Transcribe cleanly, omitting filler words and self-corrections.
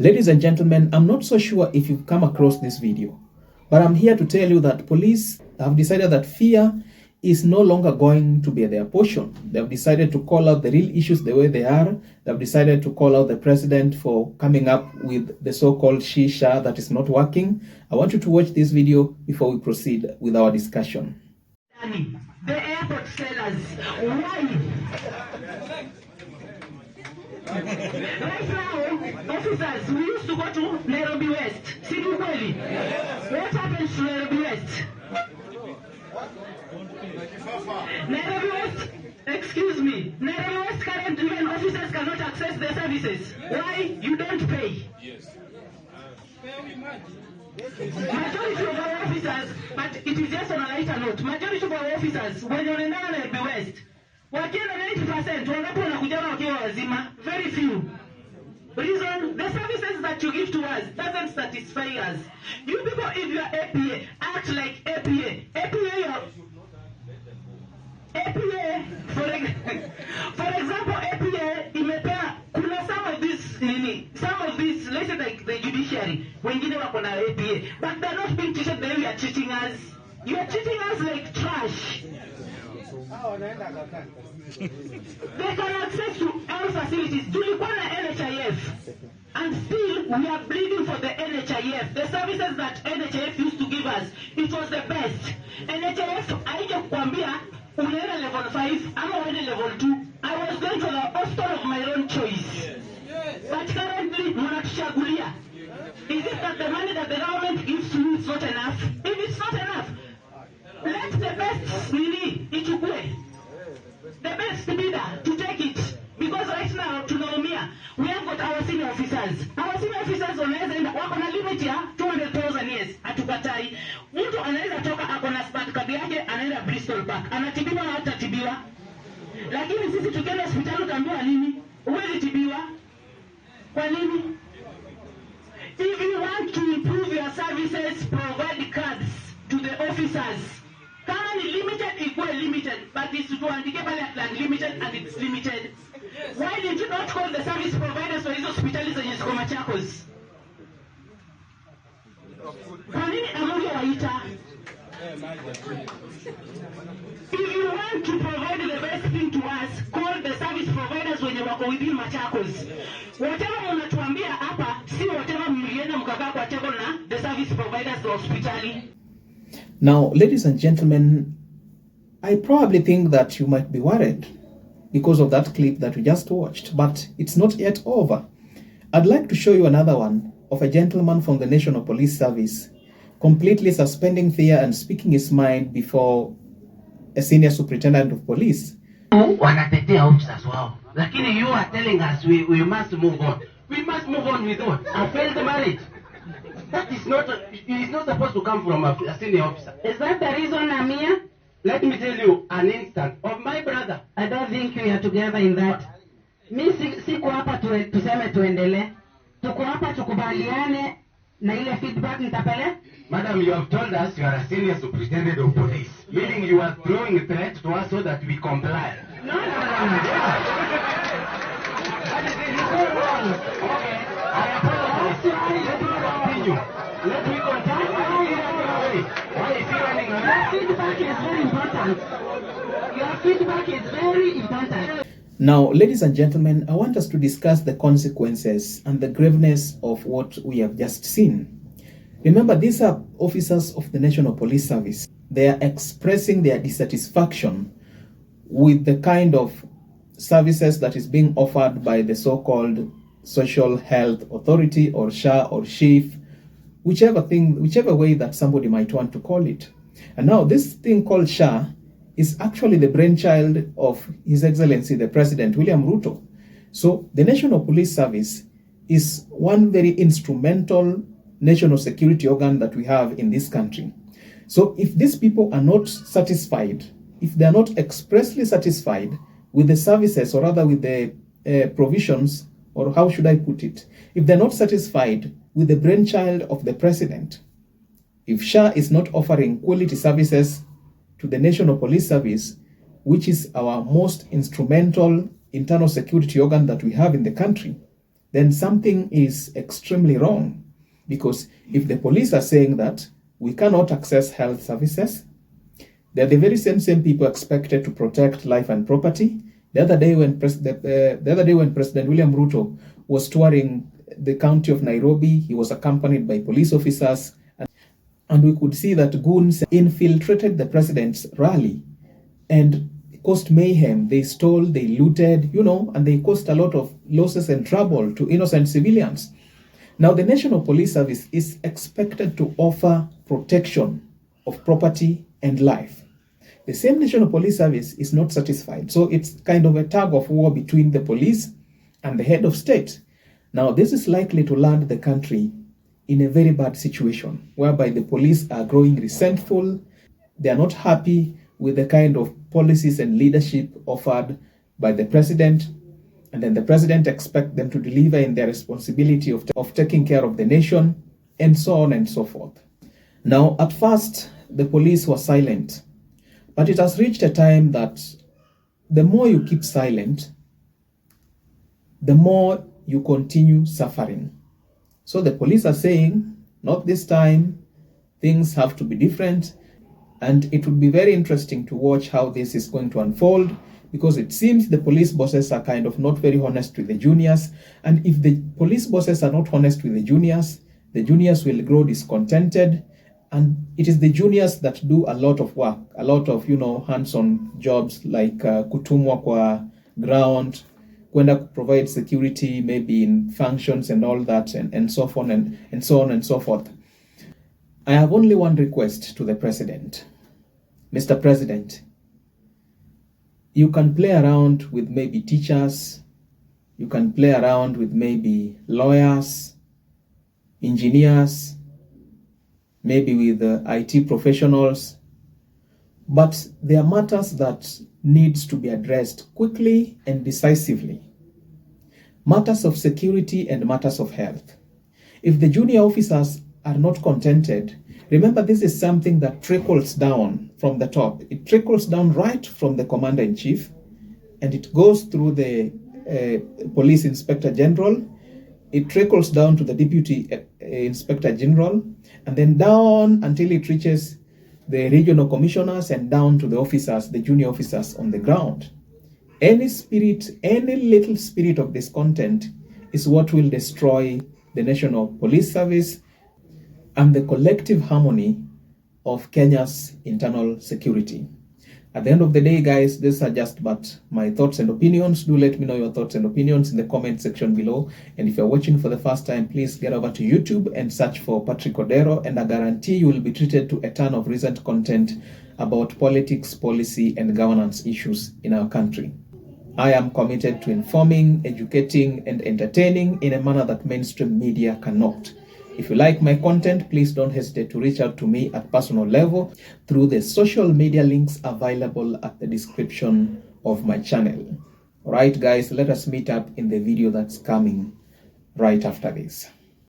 Ladies and gentlemen, I'm not so sure if you've come across this video, but I'm here to tell you that police have decided that fear is no longer going to be their portion. They've decided to call out the real issues the way they are. They've decided to call out the president for coming up with the so-called shisha that is not working. I want you to watch this video before we proceed with our discussion. The airport sellers, why? Right now, officers, we used to go to Nairobi West. Sibukweli. What happens to Nairobi West? Nairobi West, excuse me, Nairobi West current even officers cannot access their services. Why? You don't pay. Yes. Majority of our officers, but it is just on a lighter note, majority of our officers, when you're in Nairobi West, wakienda 90%, wangapo wanakuja wakiwa wazima, very few. Reason, the services that you give to us doesn't satisfy us. You people, if you are APA, act like APA. APA, for example, APA, imepea, kuna some of these, let's say like the judiciary, wengine wako na APA, but they're not being treated the way you are treating us. You are treating us like trash. They can access to all facilities. Tulikuwa na NHIF, and still we are bleeding for the NHIF. The services that NHIF used to give us, it was the best. NHIF, haija kukwambia unaenda level 5 ama uende level 2. I was going to the hospital of my own choice. But currently, mnatuchagulia. Is it that the money that the government gives to you is not enough? If it's not enough, let the best ichukue. The best bidder to take it. Because right now, tunaumia. We have got our senior officers. Our senior officers wanaweza enda wako na limit ya 200,000 years. Hatukatai. Mtu anaweza toka ako na smart card yake anaenda Bristol Park. Anatibiwa na hatatibiwa. Lakini sisi tukienda hospitali utaambiwa nini? Huwezi tibiwa. Kwa nini? If you want to improve your services, provide cards to the officers. Kama ni limited, ikuwe limited, but isituandike pale unlimited and it's limited. Why did you not call the service providers for hizo hospitali zenye ziko Machakos? Kwa nini amuge waita? If you want to provide the best thing to us, call the service providers wenye wako within Machakos. Whatever mnatuambia hapa, si whatever mlienda mkakaa kwa table na the service providers wa hospitali. Now, ladies and gentlemen, I probably think that you might be worried because of that clip that we just watched, but it's not yet over. I'd like to show you another one of a gentleman from the National Police Service completely suspending fear and speaking his mind before a senior superintendent of police. Wanatetea officers wao. Lakini you are telling us we must move on. We must move on with what? A failed marriage. That is not, it is not supposed to come from a senior officer. Is that the reason I'm here? Let me tell you an instance of my brother. I don't think we are together in that. Mi siko hapa tuseme tuendele. Tuko hapa tukubaliane na ile feedback nitapele. Madam, you have told us you are a senior superintendent of police, meaning you are throwing a threat to us so that we comply. No. That is so wrong. Okay, I apologize. Let me continue. Why is he running away? Your feedback is very important. Your feedback is very important. Now, ladies and gentlemen, I want us to discuss the consequences and the graveness of what we have just seen. Remember, these are officers of the National Police Service. They are expressing their dissatisfaction with the kind of services that is being offered by the so-called Social Health Authority or SHA or SHIF, whichever way that somebody might want to call it. And now this thing called SHA is actually the brainchild of His Excellency the President William Ruto. So the National Police Service is one very instrumental national security organ that we have in this country. So if these people are not satisfied, if they are not expressly satisfied with the services, or rather with the provisions, or how should I put it, if they're not satisfied with the brainchild of the president, if SHA is not offering quality services to the National Police Service, which is our most instrumental internal security organ that we have in the country, then something is extremely wrong. Because if the police are saying that we cannot access health services, they're the very same people expected to protect life and property. The other day when President William Ruto was touring the county of Nairobi, he was accompanied by police officers, and we could see that goons infiltrated the president's rally and caused mayhem. They stole, they looted, and they caused a lot of losses and trouble to innocent civilians. Now, the National Police Service is expected to offer protection of property and life. The same National Police Service is not satisfied. So it's kind of a tug of war between the police and the head of state. Now, this is likely to land the country in a very bad situation, whereby the police are growing resentful. They are not happy with the kind of policies and leadership offered by the president. And then the president expects them to deliver in their responsibility of taking care of the nation, and so on and so forth. Now, at first, the police were silent. But it has reached a time that the more you keep silent, the more you continue suffering. So the police are saying, not this time, things have to be different. And it would be very interesting to watch how this is going to unfold, because it seems the police bosses are kind of not very honest with the juniors. And if the police bosses are not honest with the juniors will grow discontented. And it is the juniors that do a lot of work, a lot of, hands-on jobs like kutumwa kwa ground, kwenda provide security, maybe in functions and all that, and so on and so on and so forth. I have only one request to the president. Mr. President, you can play around with maybe teachers, you can play around with maybe lawyers, engineers, maybe with IT professionals, but there are matters that needs to be addressed quickly and decisively. Matters of security and matters of health. If the junior officers are not contented, remember this is something that trickles down from the top. It trickles down right from the commander-in-chief, and it goes through the police inspector general. It trickles down to the deputy inspector general, and then down until it reaches the regional commissioners and down to the officers, the junior officers on the ground. Any little spirit of discontent is what will destroy the National Police Service and the collective harmony of Kenya's internal security. At the end of the day, guys, these are just but my thoughts and opinions. Do let me know your thoughts and opinions in the comment section below. And if you're watching for the first time, please get over to YouTube and search for Patrick Odero, and I guarantee you will be treated to a ton of recent content about politics, policy, and governance issues in our country. I am committed to informing, educating, and entertaining in a manner that mainstream media cannot. If you like my content, please don't hesitate to reach out to me at personal level through the social media links available at the description of my channel. Alright guys, let us meet up in the video that's coming right after this.